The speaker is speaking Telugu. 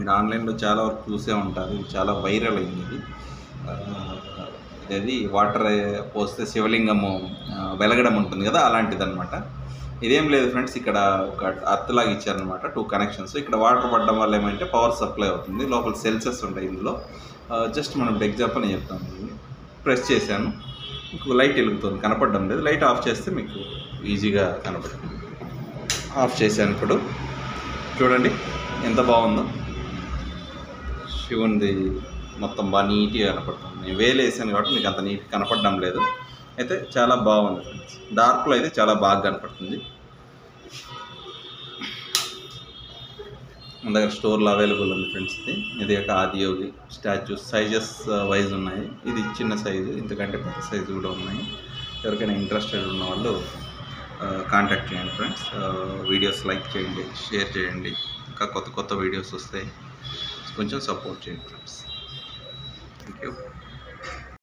మీరు ఆన్లైన్లో చాలా వరకు చూసే ఉంటారు. ఇది చాలా వైరల్ అయింది ఇది. ఇది వాటర్ పోస్తే శివలింగము వెలగడం ఉంటుంది కదా, అలాంటిదన్నమాట. ఇదేం లేదు ఫ్రెండ్స్, ఇక్కడ ఒక అర్త్ లాగా ఇచ్చారనమాట, 2 కనెక్షన్స్. ఇక్కడ వాటర్ పడడం వల్ల ఏమంటే పవర్ సప్లై అవుతుంది. లోపల సెల్సెస్ ఉంటాయి ఇందులో. జస్ట్ మనం ఎగ్జాంపుల్ నేను చెప్తాను. ప్రెస్ చేశాను, మీకు లైట్ వెలుగుతుంది, కనపడడం లేదు. లైట్ ఆఫ్ చేస్తే మీకు ఈజీగా కనపడుతుంది. ఆఫ్ చేశాను. ఇప్పుడు చూడండి ఎంత బాగుందో. శివునిది మొత్తం బాగా నీట్గా కనపడుతుంది. నేను వేలు వేసాను కాబట్టి మీకు అంత నీట్ కనపడడం లేదు. అయితే చాలా బాగుంది ఫ్రెండ్స్. డార్క్లో అయితే చాలా బాగా కనపడుతుంది. మన దగ్గర స్టోర్లో అవైలబుల్ ఉంది ఫ్రెండ్స్. ఇది ఒక ఆదియోగి స్టాచ్యూస్ సైజెస్ వైజ్ ఉన్నాయి. ఇది చిన్న సైజు, ఇంతకంటే పెద్ద సైజు కూడా ఉన్నాయి. ఎవరికైనా ఇంట్రెస్టెడ్ ఉన్న వాళ్ళు కాంటాక్ట్ చేయండి ఫ్రెండ్స్. వీడియోస్ లైక్ చేయండి, షేర్ చేయండి. ఇంకా కొత్త కొత్త వీడియోస్ వస్తాయి, కొంచెం సపోర్ట్ చేయండి ఫ్రెండ్స్. Thank you.